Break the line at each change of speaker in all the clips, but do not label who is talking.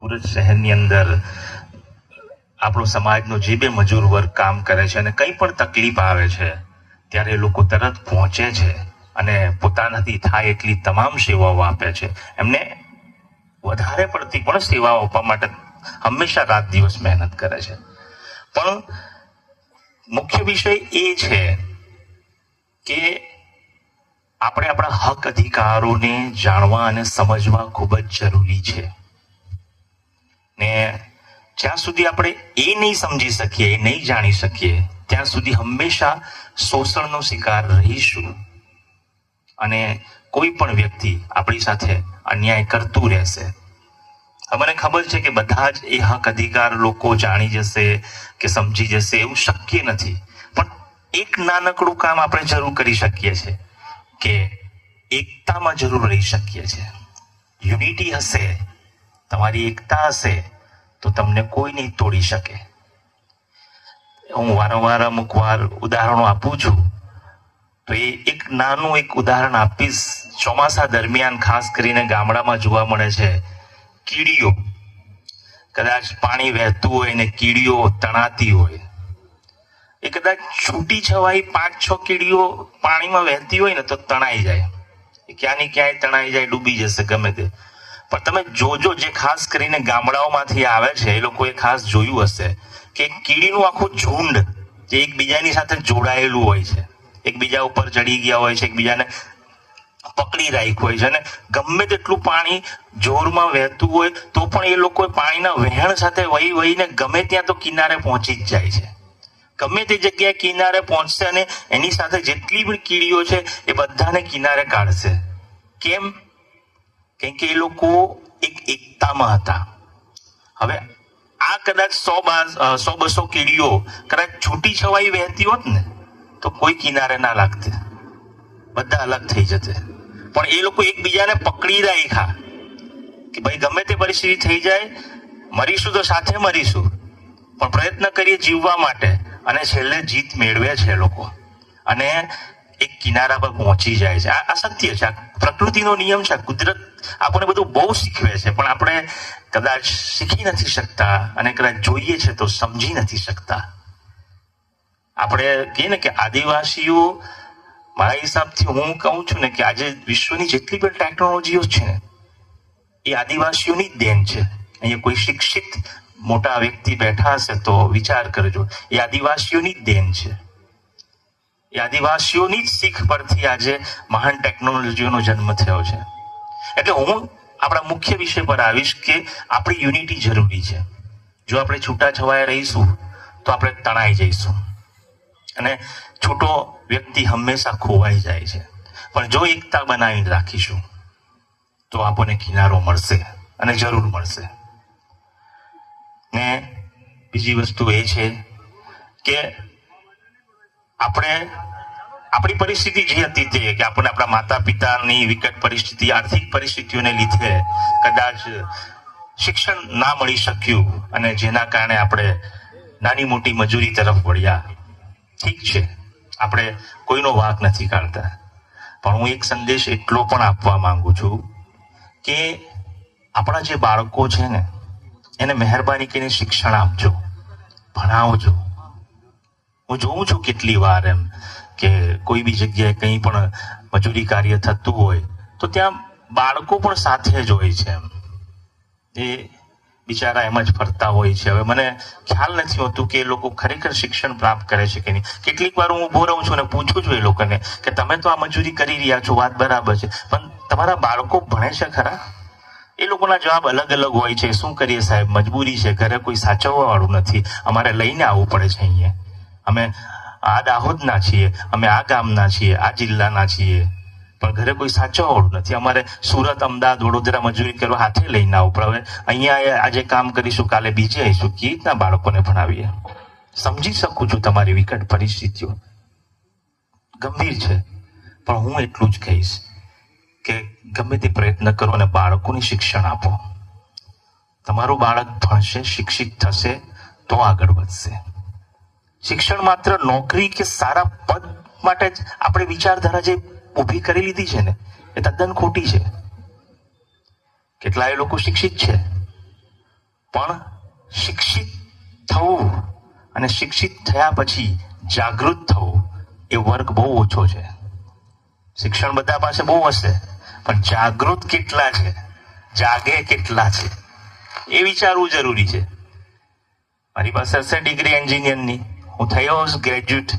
સુરત શહેરની અંદર આપણો સમાજનો જે બે મજૂર વર્ગ કામ કરે છે અને કંઈ પણ તકલીફ આવે છે ત્યારે એ લોકો તરત પહોંચે છે અને પોતાનાથી થાય એટલી તમામ સેવાઓ આપે છે. એમને વધારે પડતી પણ સેવાઓ આપવા માટે હંમેશા રાત દિવસ મહેનત કરે છે. પણ મુખ્ય વિષય એ છે કે આપણે આપણા હક અધિકારોને જાણવા અને સમજવા ખૂબ જ જરૂરી છે. ને જ્યાં સુધી આપણે એ નહીં સમજી શકીએ, એ નહીં જાણી શકીએ, ત્યાં સુધી હંમેશા શોષણનો શિકાર રહીશું અને કોઈ પણ વ્યક્તિ આપણી સાથે અન્યાય કરતું રહેશે. મને ખબર છે કે બધા જ એ હક અધિકાર લોકો જાણી જશે કે સમજી જશે એવું શક્ય નથી. પણ એક નાનકડું કામ આપણે જરૂર કરી શકીએ છીએ કે એકતામાં જરૂર રહી શકીએ છીએ. યુનિટી હશે, તમારી એકતા હશે તો તમને કોઈ નહીં તોડી શકે. હું વારંવાર અમુક વાર ઉદાહરણો આપું છું, તો એ એક નાનું એક ઉદાહરણ આપીશ. ચોમાસા દરમિયાન ખાસ કરીને ગામડામાં જોવા મળે છે કીડીઓ. કદાચ પાણી વહેતું હોય ને કીડીઓ તણાતી હોય, એ કદાચ છૂટી છવાઈ 5-6 કીડીઓ પાણીમાં વહેતી હોય ને તો તણાઈ જાય. એ ક્યાંની ક્યાંય તણાઈ જાય, ડૂબી જશે ગમે તે. પણ તમે જોજો, જે ખાસ કરીને ગામડાઓમાંથી આવે છે એ લોકોએ ખાસ જોયું હશે કે કીડીનું આખું ઝુંડ જે એકબીજાની સાથે જોડાયેલું હોય છે, એકબીજા ઉપર ચડી ગયા હોય છે, એકબીજાને પકડી રાખ્યું હોય છે અને ગમે તેટલું પાણી જોરમાં વહેતું હોય તો પણ એ લોકો પાણીના વહેણ સાથે વહી વહીને ગમે ત્યાં તો કિનારે પહોંચી જ જાય છે. ગમે તે જગ્યાએ કિનારે પહોંચશે અને એની સાથે જેટલી પણ કીડીઓ છે એ બધાને કિનારે કાઢશે. કેમ? કેમ કે એ લોકો એક એકતામાં હતા. હવે આ કદાચ 100-200 કીડીઓ કદાચ છૂટી છવાઈ વહેતી હોત ને તો કોઈ કિનારે ના લાગતે, બધા અલગ થઈ જતે. પણ એ લોકો એકબીજાને પકડી રાખ્યા કે ભાઈ ગમે તે પરિસ્થિતિ થઈ જાય, મરીશું તો સાથે મરીશું, પણ પ્રયત્ન કરીએ જીવવા માટે. અને છેલ્લે જીત મેળવે છે એ લોકો અને એક કિનારા પર પહોંચી જાય છે. આ સત્ય છે, આ પ્રકૃતિનો નિયમ છે. કુદરત આપણને બધું બહુ શીખવે છે, પણ આપણે કદાચ શીખી નથી શકતા અને કદાચ જોઈએ છે તો સમજી નથી શકતા. આપણે કહીએ ને કે આદિવાસીઓ, મારા હિસાબથી હું કહું છું ને કે આજે વિશ્વની જેટલી પણ ટેકનોલોજીઓ છે ને એ આદિવાસીઓની જ દેન છે. અહીંયા કોઈ શિક્ષિત મોટા વ્યક્તિ બેઠા હશે તો વિચાર કરજો, એ આદિવાસીઓની જ દેન છે. એ આદિવાસીઓની જ શીખ પરથી આજે મહાન ટેકનોલોજીઓનો જન્મ થયો છે. એટલે હું આપણા મુખ્ય વિષય પર આવીશ કે આપણી યુનિટી જરૂરી છે. જો આપણે છૂટાછવાયા રહીશું તો આપણે તણાઈ જઈશું અને છૂટો વ્યક્તિ હંમેશા ખોવાઈ જાય છે. પણ જો એકતા બનાવીને રાખીશું તો આપણને કિનારો મળશે અને જરૂર મળશે. ને બીજી વસ્તુ એ છે કે આપણે આપણી પરિસ્થિતિ જે હતી તે કે આપણને આપણા માતા પિતાની વિકટ પરિસ્થિતિ, આર્થિક પરિસ્થિતિઓને લીધે કદાચ શિક્ષણ ના મળી શક્યું અને જેના કારણે આપણે નાની મોટી મજૂરી તરફ વળ્યા. ઠીક છે, આપણે કોઈનો વાંક નથી કાઢતા, પણ હું એક સંદેશ એટલો પણ આપવા માંગુ છું કે આપણા જે બાળકો છે ને એને મહેરબાની કરીને શિક્ષણ આપજો, ભણાવજો. હું જોઉં છું કેટલી વાર એમ કે કોઈ બી જગ્યાએ કંઈ પણ મજૂરી કાર્ય થતું હોય તો ત્યાં બાળકો પણ સાથે જ હોય છે. એ બિચારા એમ જ ફરતા હોય છે. હવે મને ખ્યાલ નથી હોતું કે એ લોકો ખરેખર શિક્ષણ પ્રાપ્ત કરે છે કે નહીં. કેટલીક વાર હું ઊભો રહું છું અને પૂછું છું એ લોકોને કે તમે તો આ મજૂરી કરી રહ્યા છો, વાત બરાબર છે, પણ તમારા બાળકો ભણે છે ખરા? એ લોકોના જવાબ અલગ અલગ હોય છે. શું કરીએ સાહેબ, મજબૂરી છે, ઘરે કોઈ સાચવવા વાળું નથી, અમારે લઈને આવવું પડે છે. અહીંયા અમે આ દાહોદના છીએ, અમે આ ગામના છીએ, આ જિલ્લાના છીએ, પણ ઘરે કોઈ સાચવવા વાળું નથી. અમારે સુરત, અમદાવાદ, વડોદરા મજૂરી કરવા હાથે લઈને આવવું પડે. હવે અહીંયા આજે કામ કરીશું, કાલે બીજે આવીશું, કેવી રીતના બાળકોને ભણાવીએ? સમજી શકું છું તમારી વિકટ પરિસ્થિતિઓ ગંભીર છે, પણ હું એટલું જ કહીશ કે ગમે તે પ્રયત્ન કરો અને બાળકોને શિક્ષણ આપો. તમારું બાળક ભણશે, શિક્ષિત થશે તો આગળ વધશે. શિક્ષણ માત્ર નોકરી કે સારા પદ માટે જ આપણે વિચારધારા જે ઊભી કરી લીધી છે ને એ તદ્દન ખોટી છે. કેટલાય લોકો શિક્ષિત છે પણ શિક્ષિત થવું અને શિક્ષિત થયા પછી જાગૃત થવું એ વર્ગ બહુ ઓછો છે. શિક્ષણ બધા પાસે બહુ હશે, પણ જાગૃત કેટલા છે, જાગે કેટલા છે, એ વિચારવું જરૂરી છે. મારી પાસે હશે ડિગ્રી એન્જિનિયરની, હું થયો ગ્રેજ્યુએટ,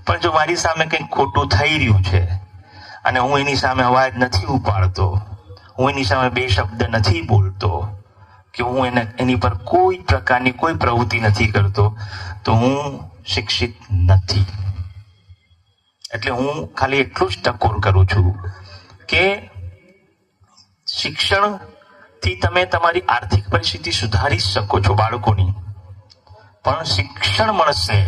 પણ જો મારી સામે કંઈક ખોટું થઈ રહ્યું છે અને હું એની સામે અવાજ નથી ઉપાડતો, હું એની સામે બે શબ્દ નથી બોલતો, કે હું એની પર કોઈ પ્રકારની કોઈ પ્રવૃત્તિ નથી કરતો, તો હું શિક્ષિત નથી. એટલે હું ખાલી એટલું જ ટકોર કરું છું કે શિક્ષણથી તમે તમારી આર્થિક પરિસ્થિતિ સુધારી શકો છો બાળકોની, પણ શિક્ષણ મળશે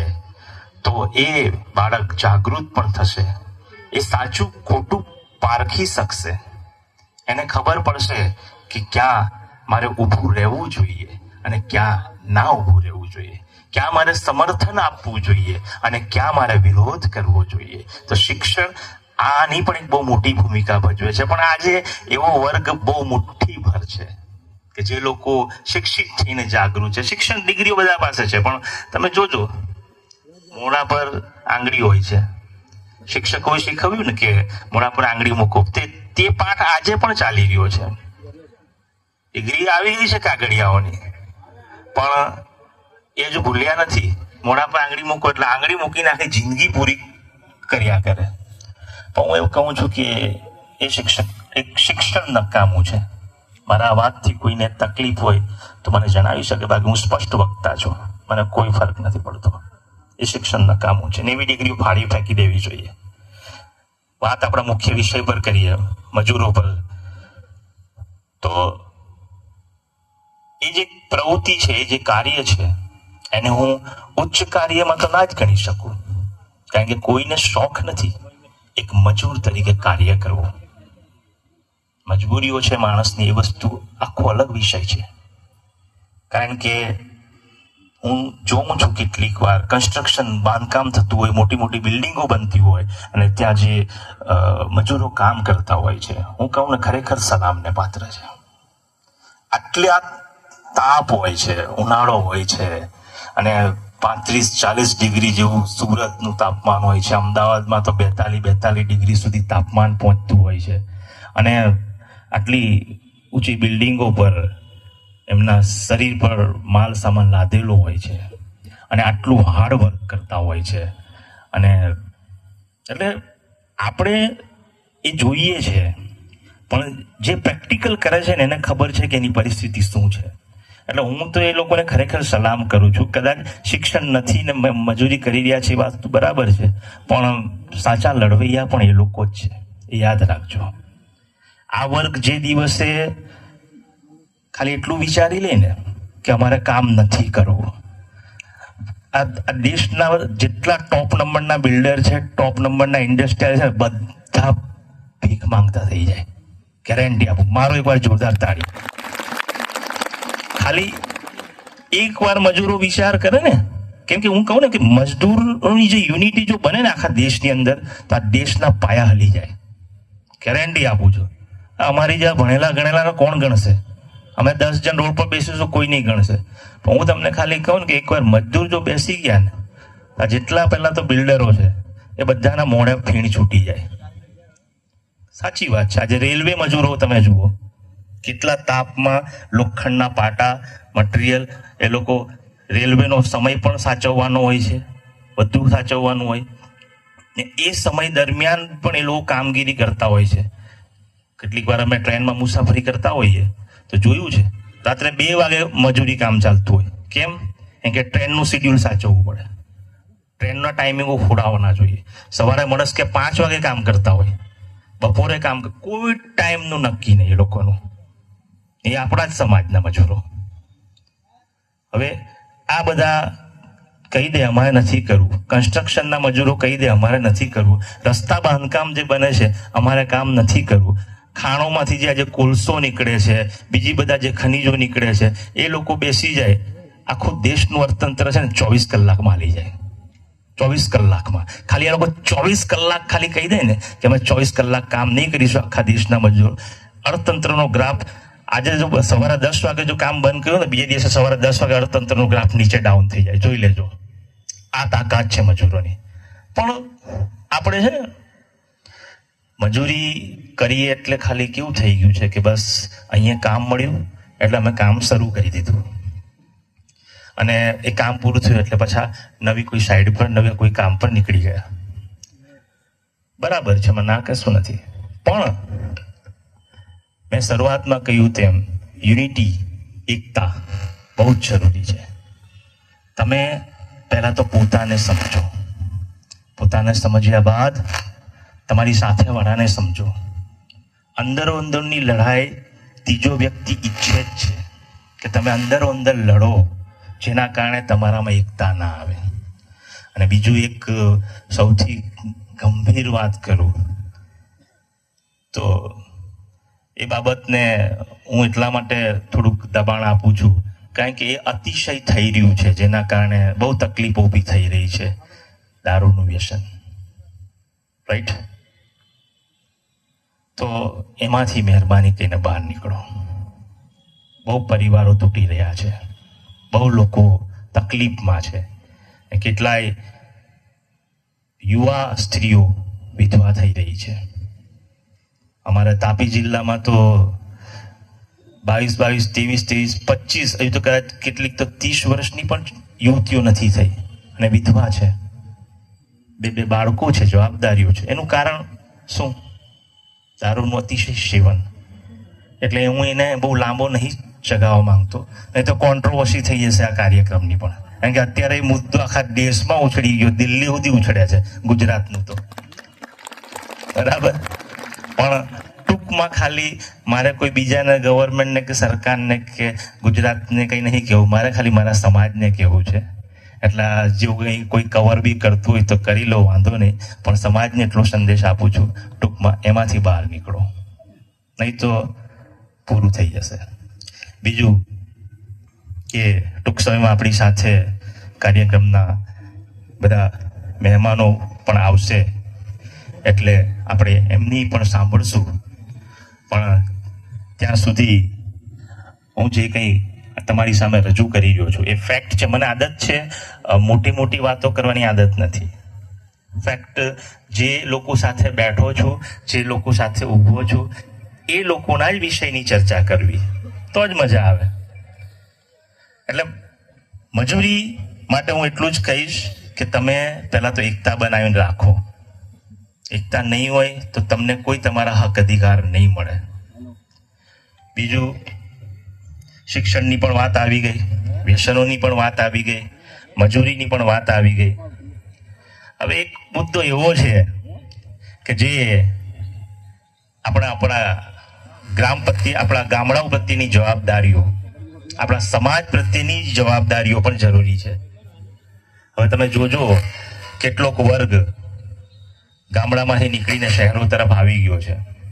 તો એ બાળક જાગૃત પણ થશે, એ સાચું ખોટું પારખી શકશે, એને ખબર પડશે કે ક્યાં મારે ઊભું રહેવું જોઈએ અને ક્યાં ના ઊભું રહેવું જોઈએ, ક્યાં મારે સમર્થન આપવું જોઈએ અને ક્યાં મારે વિરોધ કરવો જોઈએ. તો શિક્ષણ આની પણ એક બહુ મોટી ભૂમિકા ભજવે છે. પણ આજે એવો વર્ગ બહુ મુઠ્ઠીભર છે કે જે લોકો શિક્ષિત થઈને જાગૃત છે. શિક્ષણ ડિગ્રીઓ બધા પાસે છે, પણ તમે જોજો મોઢા પર આંગળી હોય છે. શિક્ષકોએ શીખવ્યું ને કે મોઢા પર આંગળી મૂકો, તે પાઠ આજે પણ ચાલી રહ્યો છે. ડિગ્રી આવી ગઈ છે કાગળિયાઓની, પણ એ જો ભૂલ્યા નથી. મોઢા પર આંગળી મૂકો એટલે આંગળી મૂકીને આખી જિંદગી પૂરી કર્યા કરે. પણ હું એવું કહું છું કે એ શિક્ષણ નકામું છે. મારા વાતથી કોઈને તકલીફ હોય તો મને જણાવી શકે, બાકી હું સ્પષ્ટ વક્તા છું, મને કોઈ ફરક નથી પડતો. એ શિક્ષણ નકામું છે ને એવી ડિગ્રીઓ ફાડી ફેંકી દેવી જોઈએ. વાત આપણા મુખ્ય વિષય પર કરીએ, મજૂરો પર. તો એ જે પ્રવૃત્તિ છે, એ જે કાર્ય છે, એને હું ઉચ્ચ કાર્યમાં તો ના જ ગણી શકું, કારણ કે કોઈને શોખ નથી એક મજૂર તરીકે કાર્ય કરવું. મજબૂરીઓ છે માણસની, એ વસ્તુ આખો અલગ વિષય છે. કારણ કે હું જોઉં છું કેટલીક વાર કન્સ્ટ્રક્શન બાંધકામ થતું હોય, મોટી મોટી બિલ્ડિંગો બનતી હોય અને ત્યાં જે મજૂરો કામ કરતા હોય છે, હું કહું ને ખરેખર સલામને પાત્ર છે. આટલા તાપ હોય છે, ઉનાળો હોય છે અને 35-40 ડિગ્રી જેવું સુરતનું તાપમાન હોય છે, અમદાવાદમાં તો 42 ડિગ્રી સુધી તાપમાન પહોંચતું હોય છે, અને આટલી ઊંચી બિલ્ડિંગો પર એમના શરીર પર માલ સામાન લાદેલો હોય છે અને આટલું હાર્ડ વર્ક કરતા હોય છે. અને એટલે આપણે એ જોઈએ છે, પણ જે પ્રેક્ટિકલ કરે છે ને એને ખબર છે કે એની પરિસ્થિતિ શું છે. એટલે હું તો એ લોકોને ખરેખર સલામ કરું છું. કદાચ શિક્ષણ નથી ને મજૂરી કરી રહ્યા છે, એ વાત તો બરાબર છે, પણ સાચા લડવૈયા પણ એ લોકો જ છે, એ યાદ રાખજો. આ વર્ગ જે દિવસે ખાલી એટલું વિચારી લે ને કે અમારે કામ નથી કરવું, આ દેશના જેટલા ટોપ નંબરના બિલ્ડર છે, ટોપ નંબરના ઇન્ડસ્ટ્રીયલ છે, બધા ભીખ માંગતા થઈ જાય. ગેરંટી આપું, મારો એકવાર જોરદાર તાળી. ખાલી એક વાર મજૂરો વિચાર કરે ને, કેમ કે હું કહું ને કે મજદૂરોની જે યુનિટી જો બને ને આખા દેશની અંદર, તો આ દેશના પાયા હલી જાય. ગેરંટી આપું છું. અમારી જ્યાં ભણેલા ગણેલા કોણ ગણશે? અમે 10 જણ રોડ પર બેસીશું, કોઈ નહીં ગણશે. પણ હું તમને ખાલી કહું ને કે એકવાર મજદૂર જો બેસી ગયા ને, આ જેટલા પહેલા તો બિલ્ડરો છે એ બધાના મોઢે ફીણ છૂટી જાય. સાચી વાત છે. આજે રેલવે મજૂરો તમે જુઓ, કેટલા તાપમાં લોખંડના પાટા, મટીરિયલ, એ લોકો રેલવેનો સમય પણ સાચવવાનો હોય છે, બધું સાચવવાનું હોય ને એ સમય દરમિયાન પણ એ લોકો કામગીરી કરતા હોય છે. કેટલીક વાર અમે ટ્રેનમાં મુસાફરી કરતા હોઈએ તો જોયું છે, રાત્રે 2 વાગે મજૂરી કામ ચાલતું હોય. કેમ? કેમ કે ટ્રેનનું શિડ્યુલ સાચવવું પડે, ટ્રેનના ટાઈમિંગો ખોડાવવાના જોઈએ. સવારે માણસ કે 5 વાગે કામ કરતા હોય, બપોરે કામ, કોઈ ટાઈમનું નક્કી નહીં એ લોકોનું. એ આપણા જ સમાજના મજૂરો. હવે આ બધા કહી દે અમારે નથી કરવું, કન્સ્ટ્રક્શનના મજૂરો કહી દે અમારે નથી કરવું, રસ્તા બાંધકામ જે બને છે અમારે કામ નથી કરવું, ખાણોમાંથી જે આજે કોલસો નીકળે છે, બીજી બધા જે ખનીજો નીકળે છે, એ લોકો બેસી જાય, આખું દેશનું અર્થતંત્ર છે ને 24 કલાકમાં હાલી જાય. 24 કલાકમાં. ખાલી આ લોકો 24 કલાક ખાલી કહી દે ને કે અમે 24 કલાક કામ નહીં કરીશું આખા દેશના મજૂરો, અર્થતંત્રનો ગ્રાફ આજે જો સવારે 10 વાગે જો કામ બંધ કર્યું ને બીજે દિવસે સવારે 10 વાગે અર્થતંત્રનું ગ્રાફ નીચે ડાઉન થઈ જાય. જોઈ લેજો, આ તાકાત છે મજૂરોની. પણ આપણે છે ને મજૂરી કરીએ એટલે ખાલી કેવું થઈ ગયું છે કે બસ અહીંયા કામ મળ્યું એટલે અમે કામ શરૂ કરી દીધું, અને એ કામ પૂરું થયું એટલે પાછા નવી કોઈ સાઈડ પર નવી કોઈ કામ પર નીકળી ગયા. બરાબર છે, મને ના કશું નથી. પણ મેં શરૂઆતમાં કહ્યું તેમ યુનિટી, એકતા બહુ જ જરૂરી છે. તમે પહેલા તો પોતાને સમજો, પોતાને સમજ્યા બાદ તમારી સાથેવાળાને સમજો. અંદરો અંદરની લડાઈ ત્રીજો વ્યક્તિ ઈચ્છે જ છે કે તમે અંદરો અંદર લડો, જેના કારણે તમારામાં એકતા ના આવે. અને બીજું એક સૌથી ગંભીર વાત કરું તો એ બાબતને હું એટલા માટે થોડુંક દબાણ આપું છું કારણ કે એ અતિશય થઈ રહ્યું છે, જેના કારણે બહુ તકલીફો ઊભી થઈ રહી છે. દારૂનું વ્યસન, રાઈટ? તો એમાંથી મહેરબાની કરીને બહાર નીકળો. બહુ પરિવારો તૂટી રહ્યા છે, બહુ લોકો તકલીફમાં છે. કેટલાય યુવા સ્ત્રીઓ વિધવા થઈ રહી છે. અમારા તાપી જિલ્લામાં તો 22, 23, 25 હજુ તો કદાચ કેટલીક તો 30 વર્ષની પણ યુવતીઓ નથી થઈ અને વિધવા છે. બે બાળકો છે, જવાબદારીઓ છે. એનું કારણ શું? દારૂનું અતિશય સેવન. એટલે હું એને બહુ લાંબો નહીં ચગાવવા માંગતો, નહીં તો કોન્ટ્રોવર્સી થઈ જશે આ કાર્યક્રમની પણ. કારણ કે અત્યારે એ મુદ્દો આખા દેશમાં ઉછળી ગયો, દિલ્હી સુધી ઉછળ્યા છે, ગુજરાતનું તો બરાબર. પણ ટૂંકમાં ખાલી મારે કોઈ બીજાને, ગવર્મેન્ટને કે સરકારને કે ગુજરાતને કંઈ નહીં કહેવું, મારે ખાલી મારા સમાજને કહેવું છે. એટલે જો કંઈ કોઈ કવર બી કરતું હોય તો કરી લો, વાંધો નહીં. પણ સમાજને એટલો સંદેશ આપું છું, ટૂંકમાં એમાંથી બહાર નીકળો, નહીં તો પૂરું થઈ જશે. બીજું કે ટૂંક સમયમાં આપણી સાથે કાર્યક્રમના બધા મહેમાનો પણ આવશે, એટલે આપણે એમની પણ સાંભળશું. પણ ત્યાં સુધી હું જે કંઈ તમારી સામે રજૂ કરી રહ્યો છું એ ફેક્ટ છે. મને આદત છે મોટી મોટી વાતો કરવાની આદત નથી. ફેક્ટ, જે લોકો સાથે બેઠો છું, જે લોકો સાથે ઊભો છું, એ લોકોના જ વિષયની ચર્ચા કરવી તો જ મજા આવે. એટલે મજૂરી માટે હું એટલું જ કહીશ કે તમે પહેલાં તો એકતા બનાવીને રાખો. એકતા નહીં હોય તો તમને કોઈ તમારા હક અધિકાર નહીં મળે. બીજું, શિક્ષણની પણ વાત આવી ગઈ, વ્યસનોની પણ વાત આવી ગઈ, મજૂરીની પણ વાત આવી ગઈ. હવે એક મુદ્દો એવો છે કે જે આપણા ગ્રામ પ્રત્યે, આપણા ગામડાઓ પ્રત્યેની જવાબદારીઓ, આપણા સમાજ પ્રત્યેની જવાબદારીઓ પણ જરૂરી છે. હવે તમે જોજો કેટલોક વર્ગ ગામડામાંથી નીકળીને શહેરો તરફ આવી ગયો છે.